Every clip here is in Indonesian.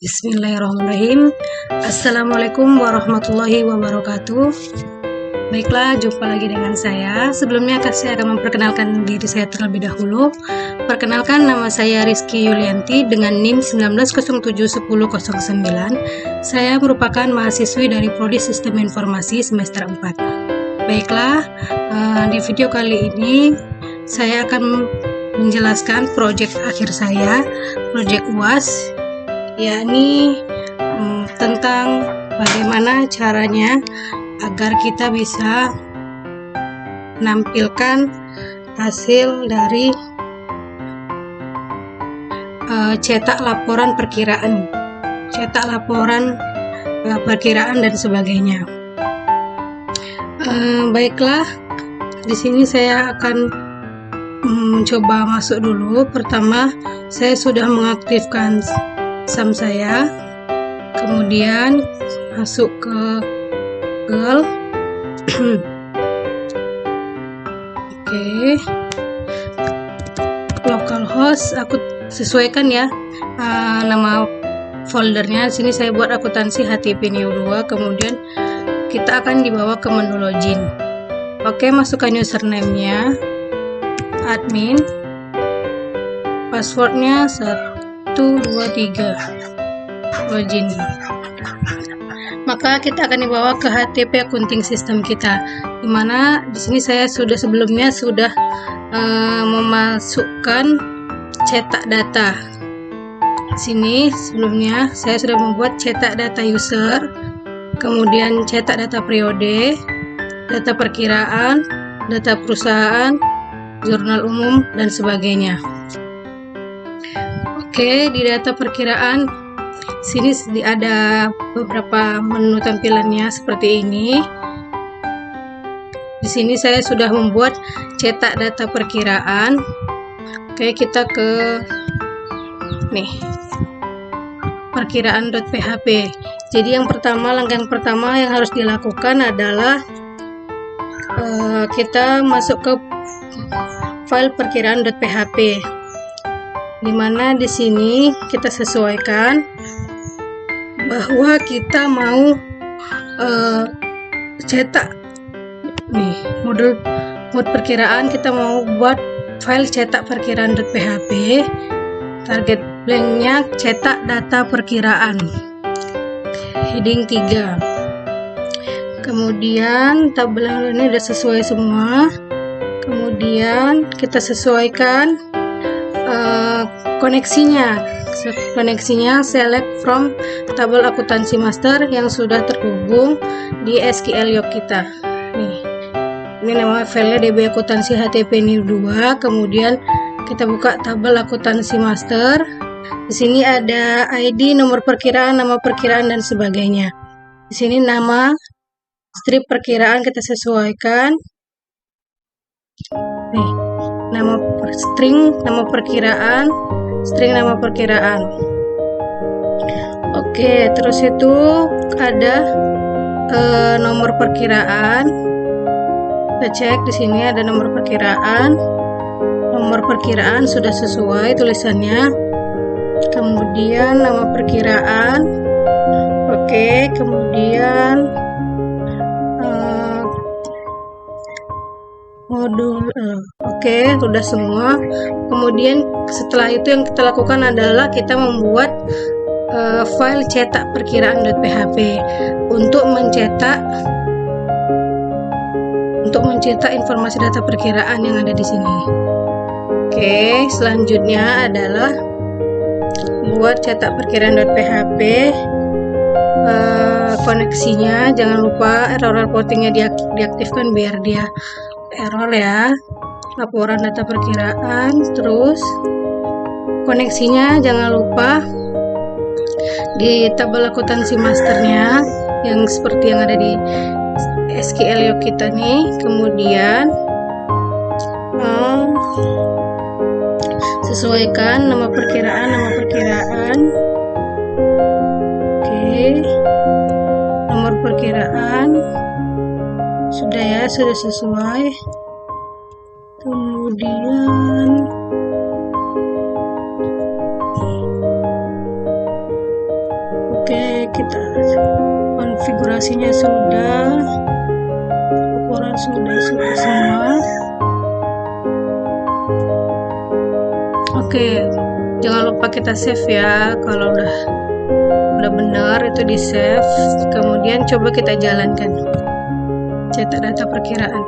Bismillahirrahmanirrahim. Assalamualaikum warahmatullahi wabarakatuh. Baiklah, jumpa lagi dengan saya. Sebelumnya saya akan memperkenalkan diri saya terlebih dahulu. Perkenalkan, nama saya Rizky Yulianti dengan NIM 19071009. Saya merupakan mahasiswi dari Prodi Sistem Informasi semester 4. Baiklah, di video kali ini saya akan menjelaskan proyek akhir saya, proyek UAS, yakni tentang bagaimana caranya agar kita bisa menampilkan hasil dari cetak laporan perkiraan, dan sebagainya. Baiklah, di sini saya akan mencoba masuk dulu. Pertama, saya sudah mengaktifkan SAM saya, kemudian masuk ke Google. Oke, localhost aku sesuaikan ya, nama foldernya. Di sini saya buat akuntansi HTP New 2, kemudian kita akan dibawa ke menu login. Oke, masukkan username-nya, admin, passwordnya 123, login. Maka kita akan dibawa ke HTP accounting system kita, dimana di sini saya sebelumnya sudah memasukkan cetak data. Di sini sebelumnya saya sudah membuat cetak data user, kemudian cetak data periode, data perkiraan, data perusahaan, jurnal umum, dan sebagainya. Oke, di data perkiraan sini ada beberapa menu tampilannya seperti ini. Di sini saya sudah membuat cetak data perkiraan. Oke, kita ke perkiraan.php. Jadi langkah pertama yang harus dilakukan adalah kita masuk ke file perkiraan.php, dimana di sini kita sesuaikan bahwa kita mau cetak mode perkiraan. Kita mau buat file cetak perkiraan.php, target blanknya cetak data perkiraan, heading 3. Kemudian tabel ini sudah sesuai semua. Kemudian kita sesuaikan koneksinya select from tabel akuntansi master yang sudah terhubung di SQL Yok kita. Ini nama filenya DB akuntansi HTP New 2. Kemudian kita buka tabel akuntansi master. Di sini ada ID, nomor perkiraan, nama perkiraan, dan sebagainya. Di sini nama strip perkiraan kita sesuaikan. Nama string nama perkiraan. Oke, terus itu ada nomor perkiraan. Kita cek di sini ada nomor perkiraan. Nomor perkiraan sudah sesuai tulisannya. Kemudian nama perkiraan. Oke, kemudian modul. Oke, sudah semua. Kemudian setelah itu yang kita lakukan adalah kita membuat file cetak perkiraan.php untuk mencetak informasi data perkiraan yang ada di sini. Oke, selanjutnya adalah buat cetak perkiraan.php. Koneksinya jangan lupa error reportingnya diaktifkan biar dia error ya. Laporan data perkiraan, terus koneksinya jangan lupa di tabel akuntansi masternya yang seperti yang ada di SQL Yok kita nih. Kemudian sesuaikan nama perkiraan. Oke, nomor perkiraan sudah ya, sudah sesuai. Kemudian kita konfigurasinya sudah, ukuran sudah semua. Oke, jangan lupa kita save ya. Kalau udah benar itu di save, kemudian coba kita jalankan cetak data perkiraan.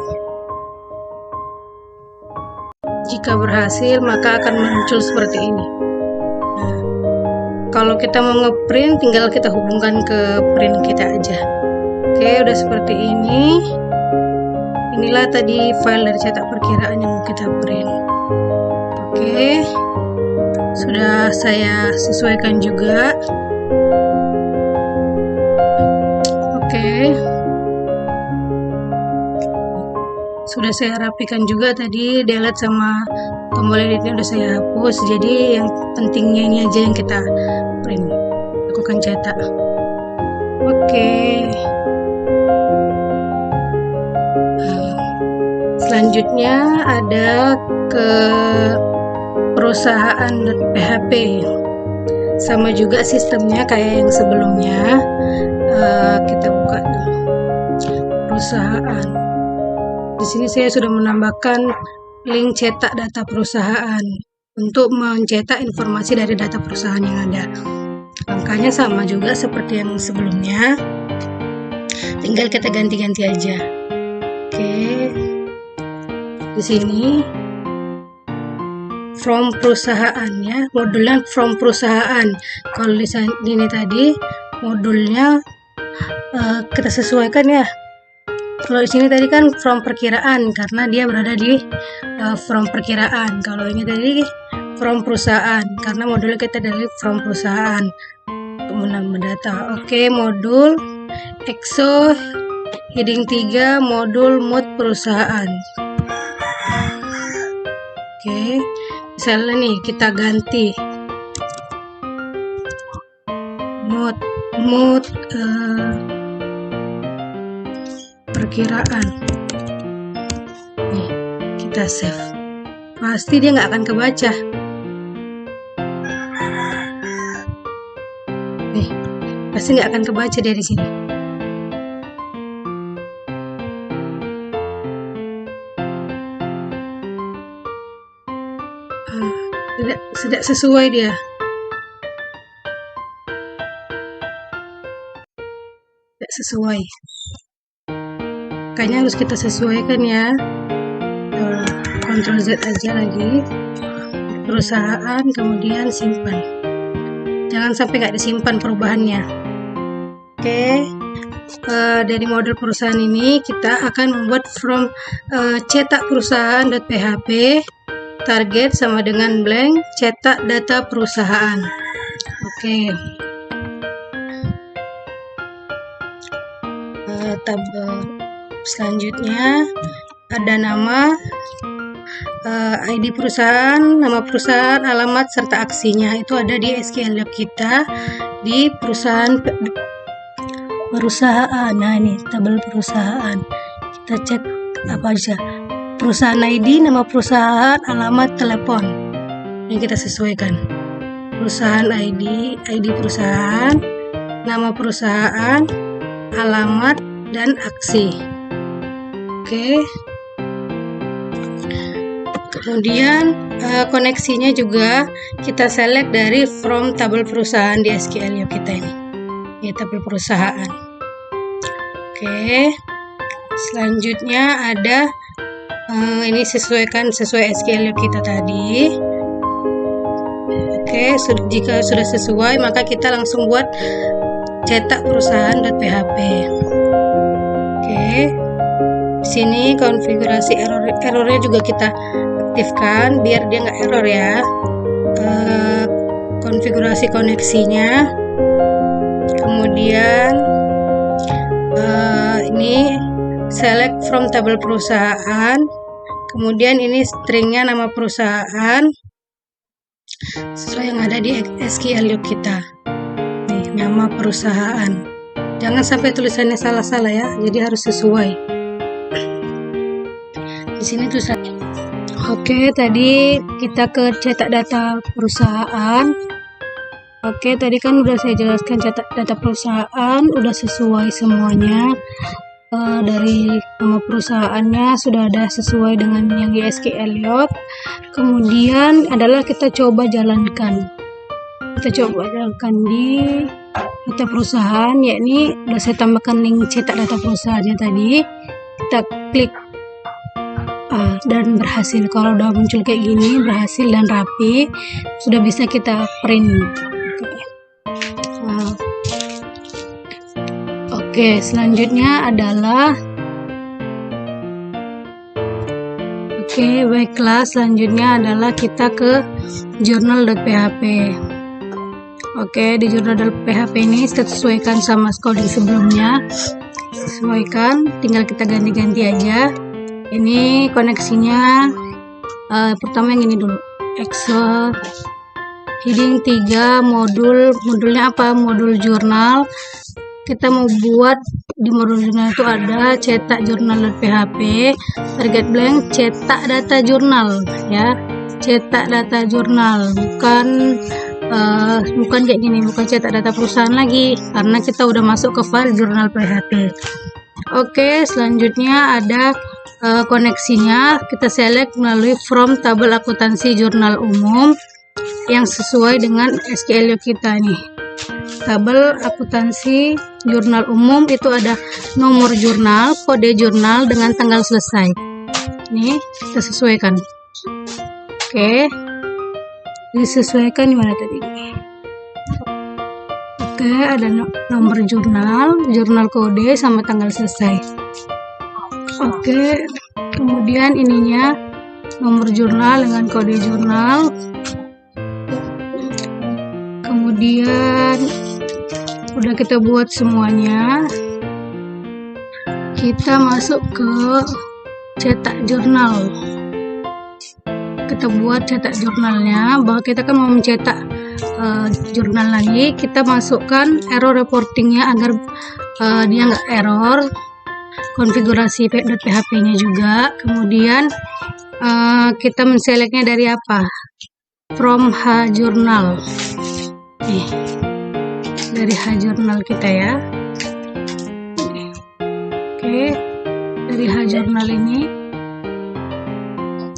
Jika berhasil, maka akan muncul seperti ini. Nah, kalau kita mau ngeprint, tinggal kita hubungkan ke print kita aja. Oke, udah seperti ini. Inilah tadi file dari cetak perkiraan yang mau kita print. Oke, sudah saya sesuaikan juga. Oke, sudah saya rapikan juga tadi, delete sama tombol editnya udah saya hapus. Jadi yang pentingnya ini aja yang kita print, lakukan cetak. Oke, selanjutnya ada ke perusahaan.php. Sama juga sistemnya kayak yang sebelumnya. Kita buka dulu perusahaan. Di sini saya sudah menambahkan link cetak data perusahaan untuk mencetak informasi dari data perusahaan yang ada. Angkanya sama juga seperti yang sebelumnya, tinggal kita ganti-ganti aja. Oke, di sini from perusahaan ya, modulnya from perusahaan. Kalau di sini tadi modulnya kita sesuaikan ya. Kalau di sini tadi kan from perkiraan karena dia berada di from perkiraan. Kalau ini tadi from perusahaan karena modulnya kita dari from perusahaan untuk menambah data. Oke, modul EXO heading 3 modul mode perusahaan. Oke, misalnya nih kita ganti mode perkiraan. Nih, kita save. Pasti dia nggak akan kebaca. Nih, pasti nggak akan kebaca dari sini. Tidak sesuai dia. Tidak sesuai. Kayaknya harus kita sesuaikan ya. Ctrl Z aja lagi. Perusahaan, kemudian simpan. Jangan sampai nggak disimpan perubahannya. Oke. Dari model perusahaan ini kita akan membuat from cetak perusahaan.php. Target sama dengan blank cetak data perusahaan. Oke. Tabel selanjutnya ada nama, ID perusahaan, nama perusahaan, alamat serta aksinya. Itu ada di SQL kita di perusahaan. Nah ini tabel perusahaan. Kita cek apa aja. Perusahaan ID, nama perusahaan, alamat, telepon yang kita sesuaikan. Perusahaan ID perusahaan, nama perusahaan, alamat, dan aksi. Oke. Kemudian koneksinya juga kita select dari from tabel perusahaan di SQL kita ini. Ini tabel perusahaan. Oke. Selanjutnya ada ini sesuaikan sesuai SQL kita tadi. Oke, jika sudah sesuai maka kita langsung buat cetak perusahaan.php. Oke, di sini konfigurasi errornya juga kita aktifkan biar dia nggak error ya. Konfigurasi koneksinya, kemudian ini select from tabel perusahaan, kemudian ini stringnya nama perusahaan sesuai yang ada di SQL kita. Nih, nama perusahaan. Jangan sampai tulisannya salah-salah ya, jadi harus sesuai. Di sini tulisannya. Oke, tadi kita ke cetak data perusahaan. Oke, tadi kan udah saya jelaskan cetak data perusahaan, udah sesuai semuanya. Dari nama perusahaannya sudah ada sesuai dengan yang di SQL Log. Kemudian adalah kita coba jalankan. Kita coba jalankan di data perusahaan, yakni udah saya tambahkan link cetak data perusahaannya tadi. Kita klik dan berhasil. Kalau udah muncul kayak gini, berhasil dan rapi, sudah bisa kita print. Oke, selanjutnya adalah baiklah, selanjutnya adalah kita ke journal.php. Oke, di journal.php ini sesuaikan sama coding sebelumnya. Sesuaikan, tinggal kita ganti-ganti aja. Ini koneksinya pertama yang ini dulu. Excel heading 3 modulnya apa? Modul jurnal. Kita mau buat di modul jurnal itu ada cetak jurnal.php, target blank, cetak data jurnal ya. Cetak data jurnal, bukan kayak gini, bukan cetak data perusahaan lagi karena kita udah masuk ke file jurnal.php. Oke, selanjutnya ada koneksinya, kita select melalui from tabel akuntansi jurnal umum yang sesuai dengan SQL kita nih. Tabel akuntansi jurnal umum itu ada nomor jurnal, kode jurnal dengan tanggal selesai. Nih, kita sesuaikan. Oke. Disesuaikan di mana tadi? Oke, ada nomor jurnal kode sama tanggal selesai. Oke. Kemudian ininya nomor jurnal dengan kode jurnal. Kemudian udah kita buat semuanya, kita masuk ke cetak jurnal. Kita buat cetak jurnalnya, bahwa kita kan mau mencetak jurnal lagi, kita masukkan error reportingnya agar dia nggak error, konfigurasi .php nya juga. Kemudian kita menseleknya dari apa? From H-Journal. Dari H-Journal kita ya. Oke, dari H-Journal ini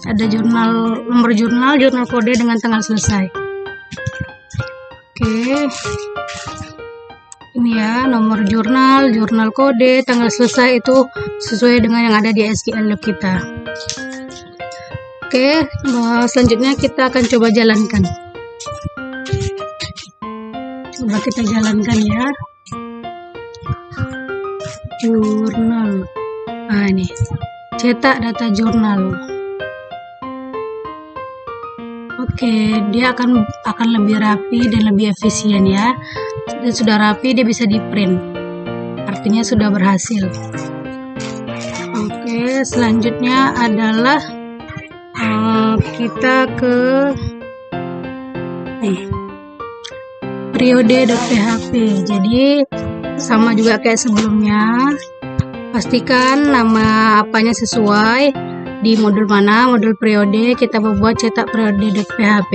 ada nomor jurnal kode dengan tanggal selesai. Oke, ini ya nomor jurnal kode, tanggal selesai itu sesuai dengan yang ada di SQL Log kita. Oke, selanjutnya kita akan coba jalankan. Coba kita jalankan ya. Jurnal. Nah, ini cetak data jurnal. Oke, dia akan lebih rapi dan lebih efisien ya. Dan sudah rapi, dia bisa di print. Artinya sudah berhasil. Oke, selanjutnya adalah kita ke periode.php. Jadi sama juga kayak sebelumnya, pastikan nama apanya sesuai, di modul mana, modul periode. Kita membuat cetak periode.php,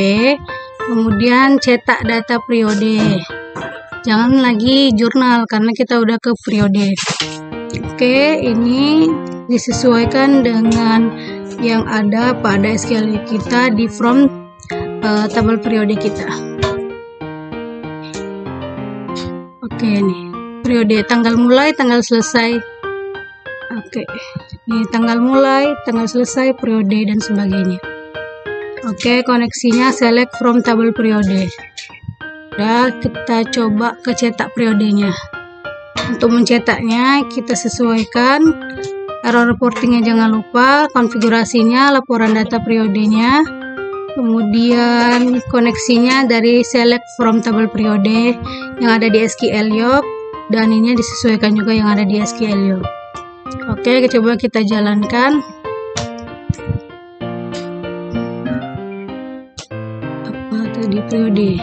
kemudian cetak data periode, jangan lagi jurnal karena kita udah ke periode. Oke, ini disesuaikan dengan yang ada pada SQL kita di from tabel periode kita. Oke, nih periode, tanggal mulai, tanggal selesai. Oke, ini tanggal mulai, tanggal selesai, periode dan sebagainya. Oke, koneksinya select from tabel periode. Udah, kita coba ke cetak periodenya. Untuk mencetaknya kita sesuaikan error reportingnya, jangan lupa konfigurasinya, laporan data periodenya. Kemudian koneksinya dari select from tabel periode yang ada di SQL Log, dan ini disesuaikan juga yang ada di SQL Log. Oke, coba kita jalankan. Apa tadi periode?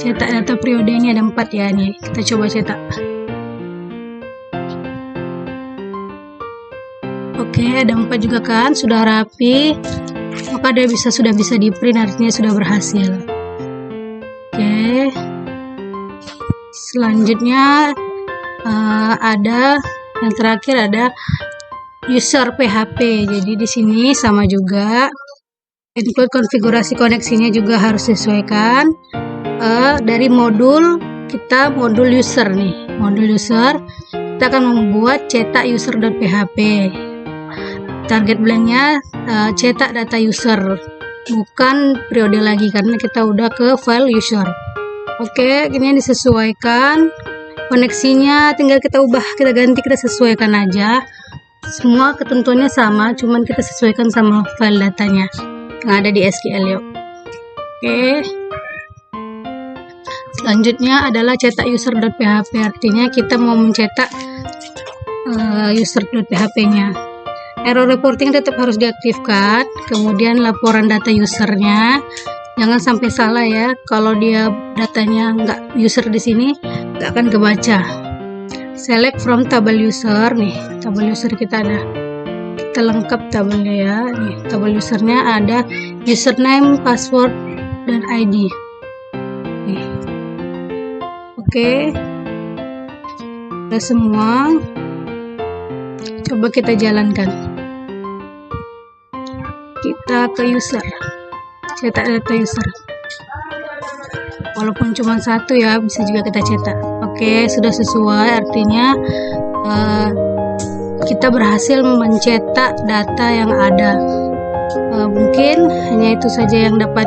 Cetak data periode ini ada 4 ya nih. Kita coba cetak. Oke, ada 4 juga kan, sudah rapi. Maka dia sudah bisa di print, artinya sudah berhasil. Oke. Selanjutnya ada yang terakhir ada user PHP. Jadi di sini sama juga input konfigurasi koneksinya juga harus disesuaikan. Dari modul kita modul user nih, modul user kita akan membuat cetak user.php. Target blanknya cetak data user, bukan periode lagi karena kita udah ke file user. Oke, ini disesuaikan koneksinya, tinggal kita ubah, kita ganti, kita sesuaikan aja. Semua ketentuannya sama, cuman kita sesuaikan sama file datanya yang ada di SQL Yoke. Oke. Selanjutnya adalah cetak user.php, artinya kita mau mencetak user.php-nya. Error reporting tetap harus diaktifkan, kemudian laporan data usernya jangan sampai salah ya. Kalau dia datanya nggak user di sini nggak akan kebaca. Select from table user, nih tabel user kita ada, kita lengkap tabelnya ya. Nih tabel usernya ada username, password, dan ID. Nih. Oke, udah semua. Coba kita jalankan. Kita ke user, cetak data user. Walaupun cuma satu ya, bisa juga kita cetak. Oke, sudah sesuai, artinya kita berhasil mencetak data yang ada. Mungkin hanya itu saja yang dapat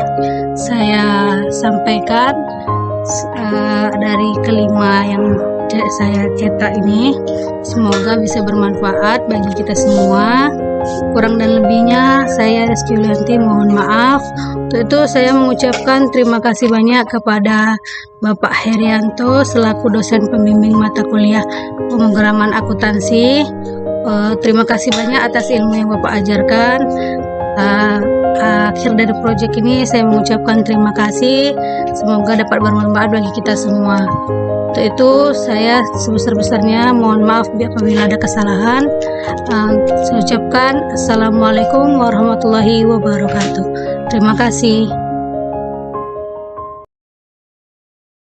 saya sampaikan dari kelima yang saya cetak ini. Semoga bisa bermanfaat bagi kita semua. Kurang dan lebihnya saya Reski Yulianti mohon maaf. Untuk itu saya mengucapkan terima kasih banyak kepada Bapak Herianto selaku dosen pembimbing mata kuliah pemrograman akuntansi. Terima kasih banyak atas ilmu yang Bapak ajarkan. Akhir dari proyek ini saya mengucapkan terima kasih. Semoga dapat bermanfaat bagi kita semua. Untuk itu saya sebesar-besarnya mohon maaf apabila ada kesalahan. Saya ucapkan Assalamualaikum warahmatullahi wabarakatuh. Terima kasih.